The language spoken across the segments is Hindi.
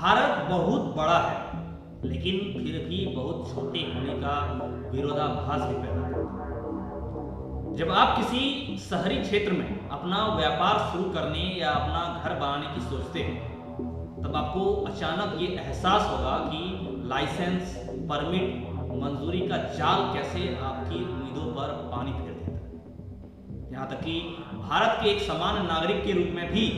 भारत बहुत बड़ा है, लेकिन फिर भी बहुत छोटे होने का विरोधाभास भी पैदा करता है। जब आप किसी शहरी क्षेत्र में अपना व्यापार शुरू करने या अपना घर बनाने की सोचते हैं, तब आपको अचानक ये एहसास होगा कि लाइसेंस, परमिट, मंजूरी का जाल कैसे आपकी उम्मीदों पर पानी फेर देता है। यहाँ तक कि भारत के एक सामान्य नागरिक के रूप में भी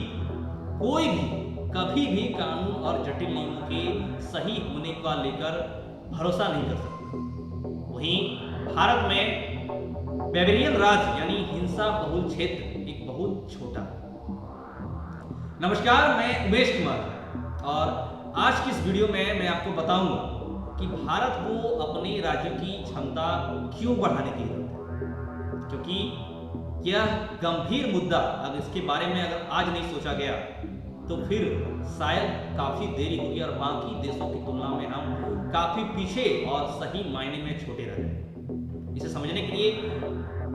कोई भी कभी भी कानून और जटिल नियमों के सही होने का लेकर भरोसा नहीं कर सकता। वहीं भारत में बेबेरियन राज्य यानी हिंसा बहुल क्षेत्र एक बहुत छोटा है। नमस्कार, मैं उमेश कुमार और आज की इस वीडियो में मैं आपको बताऊंगा कि भारत को अपने राज्यों की क्षमता क्यों बढ़ाने की जरूरत है, क्योंकि यह गंभीर मुद्दा अगर इसके बारे में अगर आज नहीं सोचा गया तो फिर शायद काफी देरी होगी और बाकी देशों की तुलना में हम काफी पीछे और सही मायने में छोटे रह जाएंगे। इसे समझने के लिए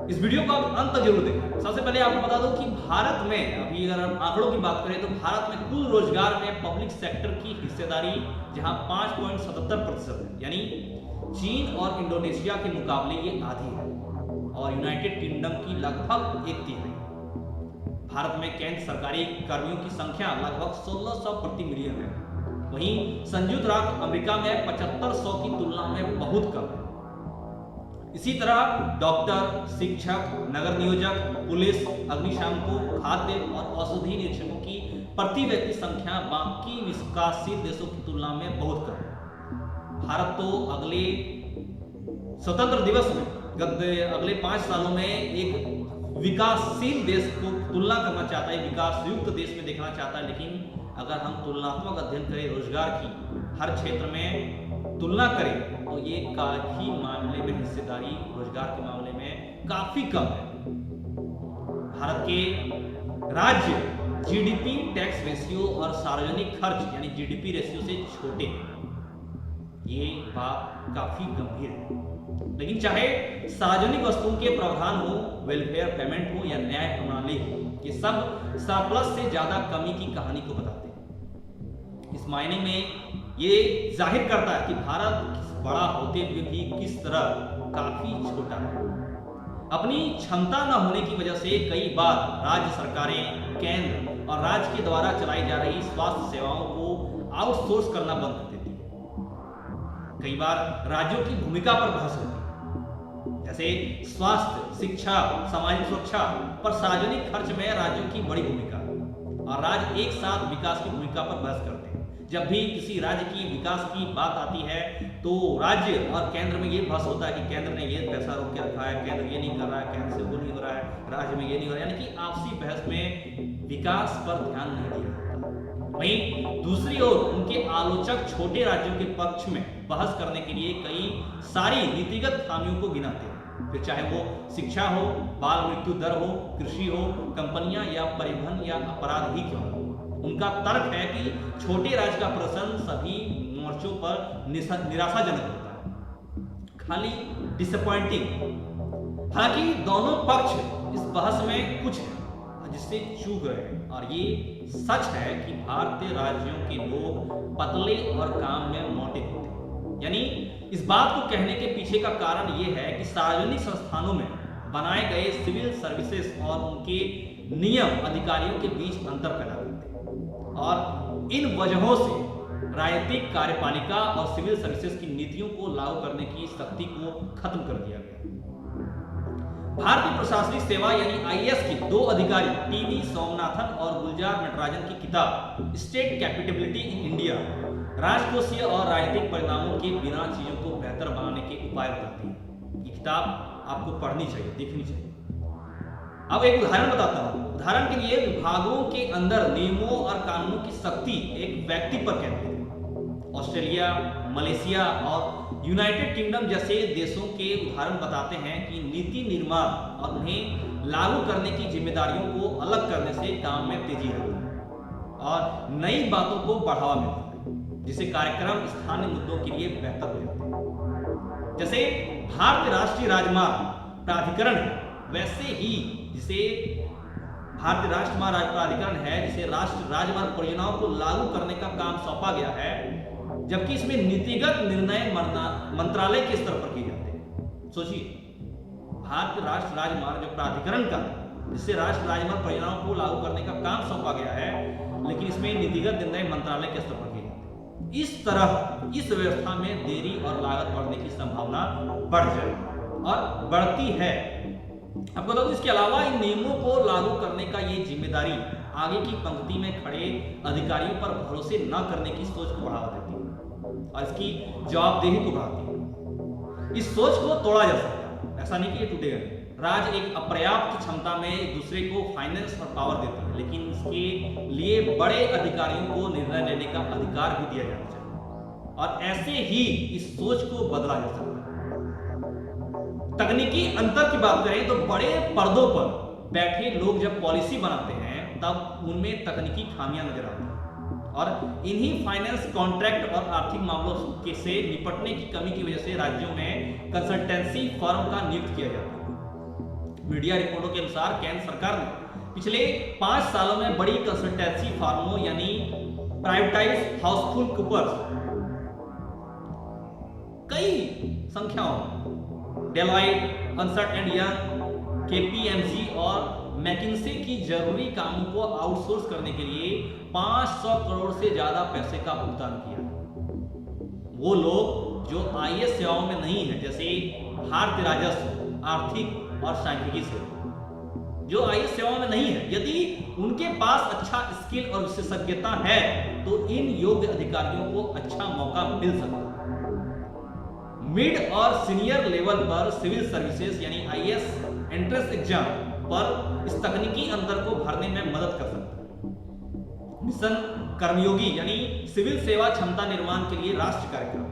इस वीडियो को आप अंत तक जरूर देखें। सबसे पहले आपको बता दूं कि भारत में अभी अगर हम आंकड़ों की बात करें तो भारत में कुल रोजगार में पब्लिक सेक्टर की हिस्सेदारी जहां 5.77% है, यानी चीन और इंडोनेशिया के मुकाबले ये आधी है और यूनाइटेड किंगडम की लगभग 1/3 है। भारत में केंद्र सरकारी कर्मियों की संख्या लगभग 1600 प्रति मिलियन है। वहीं संयुक्त राष्ट्र अमेरिका में 7500 की तुलना में बहुत कम है। इसी तरह डॉक्टर, शिक्षक, नगर नियोजक, पुलिस, अग्निशामकों, खाद्य और औषधि निरीक्षकों की प्रति व्यक्ति संख्या बाकी विकासशील देशों की तुलना में बहुत कम है। भारत तो अगले स्वतंत्र दिवस में अगले 5 सालों में एक विकासशील देश को तुलना करना चाहता है, विकास युक्त देश में देखना चाहता है। लेकिन अगर हम तुलनात्मक अध्ययन करें रोजगार की, हर क्षेत्र में तुलना करें तो ये काफी मामले में हिस्सेदारी रोजगार के मामले में काफी कम है। भारत के राज्य जीडीपी टैक्स रेशियो और सार्वजनिक खर्च यानी जीडीपी रेशियो से छोटे हैं। ये बात काफी गंभीर है। लेकिन चाहे सार्वजनिक वस्तुओं के प्रावधान हो, वेलफेयर पेमेंट हो या न्याय प्रणाली हो, ये सब सरप्लस से ज्यादा कमी की कहानी को बताते हैं। इस मायने में ये जाहिर करता है कि भारत बड़ा होते हुए भी किस तरह काफी छोटा है। अपनी क्षमता न होने की वजह से कई बार राज्य सरकारें केंद्र और राज्य के द्वारा चलाई जा रही स्वास्थ्य सेवाओं को आउटसोर्स करना बंद कर देती है। कई बार राज्यों की भूमिका पर बहस होती है, जैसे स्वास्थ्य, शिक्षा, सामाजिक सुरक्षा पर सार्वजनिक खर्च में राज्यों की बड़ी भूमिका और राज्य एक साथ विकास की भूमिका पर बहस करते हैं। जब भी किसी राज्य की विकास की बात आती है तो राज्य और केंद्र में ये बहस होता है कि केंद्र ने ये पैसा रोक के रखा है, केंद्र ये नहीं कर रहा है, केंद्र से वो नहीं हो रहा है, राज्य में ये नहीं हो रहा है, यानी कि आपसी बहस में विकास पर ध्यान नहीं दिया जाता। वहीं दूसरी ओर उनके आलोचक छोटे राज्यों के पक्ष में बहस करने के लिए कई सारी नीतिगत खामियों को गिनाते हैं। फिर चाहे वो शिक्षा हो, बाल मृत्यु दर हो, कृषि हो, कंपनियां या परिवहन या अपराध ही क्यों हो, उनका तर्क है कि छोटे राज्य का प्रदर्शन सभी मोर्चों पर निराशाजनक होता है, खाली डिसअपॉइंटिंग। हालांकि दोनों पक्ष इस बहस में कुछ है जिससे चूक रहे हैं और ये सच है कि भारतीय राज्यों के लोग पतले और काम में मोटे होते हैं। यानी इस बात को कहने के पीछे का कारण ये है कि सार्वजनिक संस्थानों में बनाए गए सिविल सर्विसेज और उनके नियम अधिकारियों के बीच अंतर पैदा करते हैं और इन वजहों से राजनीतिक कार्यपालिका और सिविल सर्विसेज की नीतियों को लागू करने की शक्ति को खत्म कर दिया गया। भारतीय प्रशासनिक सेवा यानी आईएएस के 2 अधिकारी टीवी सोमनाथन और गुलजार नटराजन की किताब स्टेट कैपेबिलिटी इन इंडिया राजकोषीय और राजनीतिक परिणामों के बिना चीजों को बेहतर बनाने के उपाय बताती है। ये किताब आपको पढ़नी चाहिए, देखनी चाहिए। अब एक उदाहरण बताता हूं। उदाहरण के लिए विभागों के अंदर नियमों और कानूनों की शक्ति एक व्यक्ति पर केंद्रित है। ऑस्ट्रेलिया, मलेशिया और यूनाइटेड किंगडम जैसे देशों के उदाहरण बताते हैं कि नीति निर्माण और उन्हें लागू करने की जिम्मेदारियों को अलग करने से काम में तेजी आती है और नई बातों को बढ़ावा मिलता है, जिससे कार्यक्रम स्थानीय मुद्दों के लिए बेहतर हो जाते हैं। जैसे भारतीय राष्ट्रीय राजमार्ग प्राधिकरण है, वैसे ही जिसे भारतीय राष्ट्रमार्ग प्राधिकरण है जिसे राष्ट्रीय राजमार्ग परियोजनाओं को लागू करने का काम सौंपा गया है, जबकि इसमें नीतिगत निर्णय मंत्रालय के स्तर पर किए जाते हैं। सोचिए, भारतीय राष्ट्रीय राजमार्ग प्राधिकरण का जिससे राष्ट्रीय राजमार्ग परियोजनाओं को लागू करने का काम सौंपा गया है, लेकिन इसमें नीतिगत निर्णय मंत्रालय के स्तर पर किए जाते हैं। इस तरह इस व्यवस्था में देरी और लागत बढ़ने की संभावना बढ़ जाएगी और बढ़ती है। आपको बता दूं, इसके अलावा इन नियमों को लागू करने का ये जिम्मेदारी आगे की पंक्ति में खड़े अधिकारियों पर भरोसे न करने की सोच को बढ़ावा देती है और इसकी जवाबदेही को बढ़ाती है। इस सोच को तोड़ा जा सकता है, ऐसा नहीं कि ये टूटेगा नहीं। राज्य एक अपर्याप्त क्षमता में एक दूसरे को फाइनेंस और पावर देती है, लेकिन इसके लिए बड़े अधिकारियों को निर्णय लेने का अधिकार भी दिया जाना चाहिए और ऐसे ही इस सोच को बदला जा सकता है। तकनीकी अंतर की बात करें तो बड़े पर्दों पर बैठे लोग जब पॉलिसी बनाते हैं तब उनमें तकनीकी खामियां नजर आती हैं और इन्हीं फाइनेंस, कॉन्ट्रैक्ट और आर्थिक मामलों के से निपटने की कमी की वजह से राज्यों में कंसल्टेंसी फर्म का नियुक्त किया जाता है। मीडिया रिपोर्टों के अनुसार केंद्र सरकार ने पिछले 5 सालों में बड़ी कंसल्टेंसी फर्मों यानी प्राइवेटाइज हाउसफुल कूपर्स कई संख्याओं Deloitte, Ernst and young, KPMG और मैकिन्से की जरूरी कामों को आउटसोर्स करने के लिए 500 करोड़ से ज्यादा पैसे का भुगतान किया। वो लोग जो आईएएस सेवाओं में नहीं है, जैसे भारतीय राजस्व, आर्थिक और सांख्यिकी सेवा, जो आईएएस सेवाओं में नहीं है, यदि उनके पास अच्छा स्किल और विशेषज्ञता है तो इन योग्य अधिकारियों को अच्छा मौका मिल सकता है। मिड और सीनियर लेवल पर सिविल सर्विसेज यानी आईएएस एंट्रेंस एग्जाम पर इस तकनीकी अंतर को भरने में मदद कर सकता है। मिशन कर्मयोगी यानी सिविल सेवा क्षमता निर्माण के लिए राष्ट्रीय कार्यक्रम,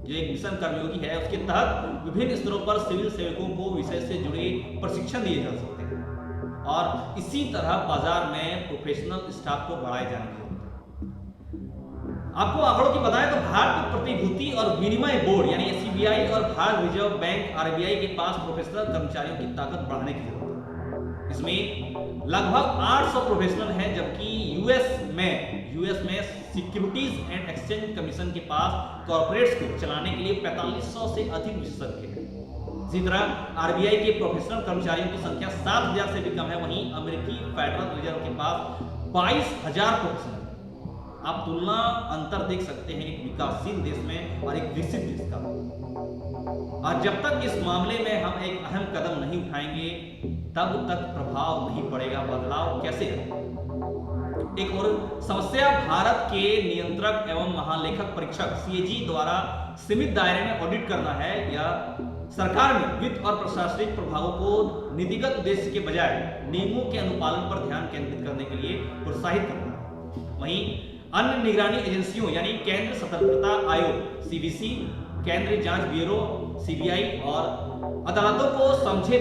जो एक मिशन कर्मयोगी है, उसके तहत विभिन्न स्तरों पर सिविल सेवकों को विषय से जुड़े प्रशिक्षण दिए जा सकते हैं और इसी तरह बाजार में प्रोफेशनल स्टाफ को बढ़ाए जाने की। आपको आंकड़ों की बताएं तो भारतीय प्रतिभूति और विनिमय बोर्ड यानी एसबीआई और भारत रिजर्व बैंक आरबीआई के पास प्रोफेशनल कर्मचारियों की ताकत बढ़ाने की जरूरत है। इसमें लगभग 800 प्रोफेशनल हैं, जबकि यूएस में सिक्योरिटीज एंड एक्सचेंज कमीशन के पास कॉर्पोरेट्स को चलाने के लिए 4500 से अधिक विशेषज्ञ हैं। इसी तरह आरबीआई के प्रोफेशनल कर्मचारियों की संख्या 7000 से भी कम है। वहीं अमेरिकी फेडरल रिजर्व के पास 22000 प्रोफेशनल। आप तुलना अंतर देख सकते हैं एक विकासशील देश में और एक विकसित देश का। और जब तक इस मामले में हम एक अहम कदम नहीं उठाएंगे तब तक प्रभाव नहीं पड़ेगा। बदलाव कैसे है? एक और समस्या भारत के नियंत्रक एवं महालेखक परीक्षक सीएजी द्वारा सीमित दायरे में ऑडिट करना है या सरकार में वित्त और प्रशासनिक प्रभावों को नीतिगत उद्देश्य के बजाय नियमों के अनुपालन पर ध्यान केंद्रित करने के लिए प्रोत्साहित करना है। वहीं अन्य निगरानी एजेंसियों यानी केंद्र सतर्कता आयोग सीबीसी, केंद्रीय जांच ब्यूरो सीबीआई और अदालतों को समझे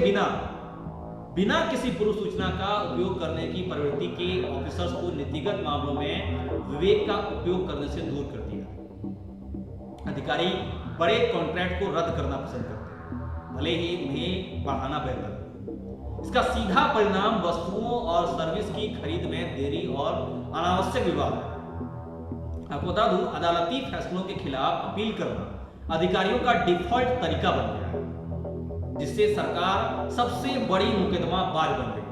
बिना किसी पूर्व सूचना का उपयोग करने की प्रवृत्ति के ऑफिसर्स को नीतिगत मामलों में विवेक का उपयोग करने से दूर कर दिया। अधिकारी बड़े कॉन्ट्रैक्ट को रद्द करना पसंद करते हैं, भले ही उन्हें बढ़ाना बेहतर है। इसका सीधा परिणाम वस्तुओं और सर्विस की खरीद में देरी और अनावश्यक विवाद है। आपको बता दूं, अदालती फैसलों के खिलाफ अपील करना अधिकारियों का डिफॉल्ट तरीका बन गया है, जिससे सरकार सबसे बड़ी मुकदमाबाज बन गई।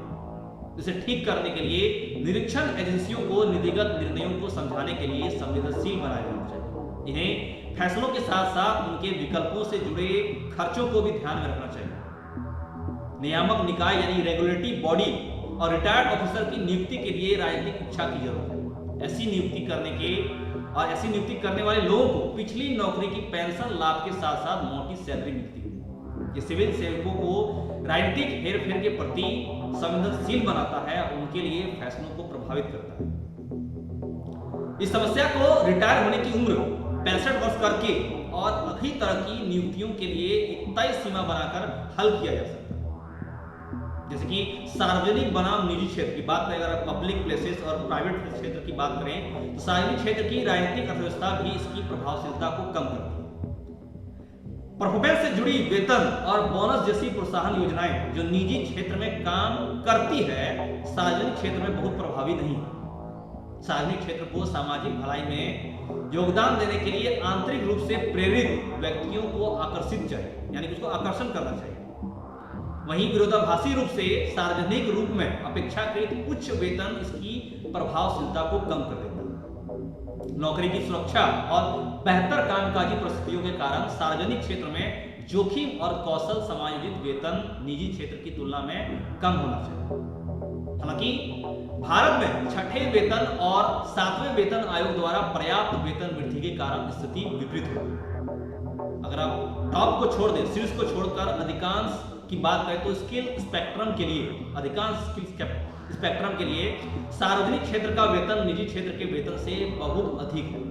इसे ठीक करने के लिए निरीक्षण एजेंसियों को नीतिगत निर्णयों को समझाने के लिए संवेदनशील बनाया जाना चाहिए। इन्हें फैसलों के साथ साथ उनके विकल्पों से जुड़े खर्चों को भी ध्यान में रखना चाहिए। नियामक निकाय यानी रेगुलेटरी बॉडी और रिटायर्ड ऑफिसर की नियुक्ति के लिए राजनीतिक इच्छा की जरूरत है। ऐसी नियुक्ति करने वाले लोगों को पिछली नौकरी की पेंशन लाभ के साथ साथ मोटी सैलरी मिलती है। ये सिविल सेवकों को राजनीतिक हेरफेर के प्रति संवेदनशील बनाता है और उनके लिए फैसलों को प्रभावित करता है। इस समस्या को रिटायर होने की उम्र 65 वर्ष करके और अभी तरह की नियुक्तियों के लिए एक तय सीमा बनाकर हल किया जा सकता है। जैसे कि सार्वजनिक बनाम निजी क्षेत्र की बात करें, अगर पब्लिक प्लेसेस और प्राइवेट क्षेत्र की बात करें तो सार्वजनिक क्षेत्र की राजनीतिक अर्थव्यवस्था भी इसकी प्रभावशीलता को कम करती है। परफॉर्मेंस से जुड़ी वेतन और बोनस जैसी प्रोत्साहन योजनाएं जो निजी क्षेत्र में काम करती है, सार्वजनिक क्षेत्र में बहुत प्रभावी नहीं है। सार्वजनिक क्षेत्र को सामाजिक भलाई में योगदान देने के लिए आंतरिक रूप से प्रेरित व्यक्तियों को आकर्षित चाहिए, यानी कि उसको आकर्षण करना चाहिए। वहीं विरोधाभासी रूप से सार्वजनिक रूप में अपेक्षाकृत उच्च वेतन इसकी प्रभावशीलता को कम कर देता है। नौकरी की सुरक्षा और बेहतर कामकाजी परिस्थितियों के कारण सार्वजनिक क्षेत्र में जोखिम और कौशल समायोजित वेतन निजी क्षेत्र की तुलना में कम होना चाहिए। हालांकि भारत में छठे वेतन और सातवें वेतन आयोग द्वारा पर्याप्त वेतन वृद्धि के कारण स्थिति विपरीत होगी। अगर आप टॉप को छोड़ दें, शीर्ष को छोड़कर अधिकांश की बात करें तो स्किल स्पेक्ट्रम के लिए, अधिकांश स्किल स्पेक्ट्रम के लिए सार्वजनिक क्षेत्र का वेतन निजी क्षेत्र के वेतन से बहुत अधिक है।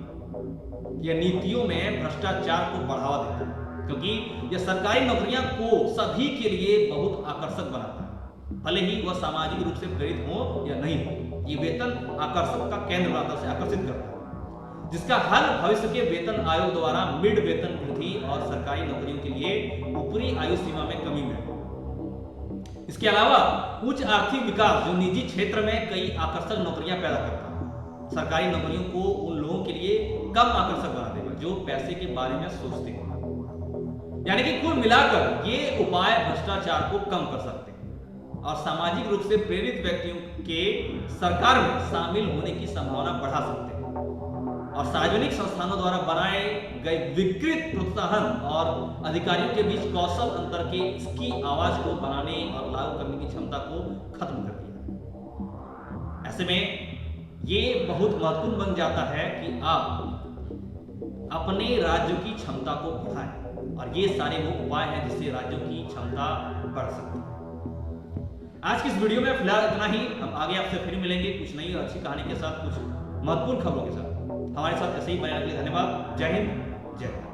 यह नीतियों में भ्रष्टाचार को बढ़ावा देता है, क्योंकि यह सरकारी नौकरियां को सभी के लिए बहुत आकर्षक बनाता है, भले ही वह सामाजिक रूप से प्रेरित हो या नहीं हो। ये वेतन आकर्षक का केंद्र बनाता है, आकर्षित करता है, जिसका हल भविष्य के वेतन आयोग द्वारा मिड वेतन वृद्धि और सरकारी नौकरियों के लिए ऊपरी आयु सीमा में कमी में। इसके अलावा उच्च आर्थिक विकास जो निजी क्षेत्र में कई आकर्षक नौकरियां पैदा करता है, सरकारी नौकरियों को उन लोगों के लिए कम आकर्षक बना देगा जो पैसे के बारे में सोचते हैं। यानी कि कुल मिलाकर ये उपाय भ्रष्टाचार को कम कर सकते हैं और सामाजिक रूप से प्रेरित व्यक्तियों के सरकार में शामिल होने की संभावना बढ़ा सकते हैं। और सार्वजनिक संस्थानों द्वारा बनाए गए विकृत प्रोत्साहन और अधिकारियों के बीच कौशल अंतर के इसकी आवाज को बनाने और लागू करने की क्षमता को खत्म कर दिया। ऐसे में ये बहुत महत्वपूर्ण बन जाता है कि आप अपने राज्यों की क्षमता को बढ़ाएं, और ये सारे वो उपाय हैं जिससे राज्यों की क्षमता बढ़ सकती है। आज की इस वीडियो में फिलहाल इतना ही। हम आगे आपसे फिर मिलेंगे कुछ नई और अच्छी कहानी के साथ, कुछ महत्वपूर्ण खबरों के साथ। हमारे साथ ऐसे ही बने रहने के लिए धन्यवाद। जय हिंद, जय भारत।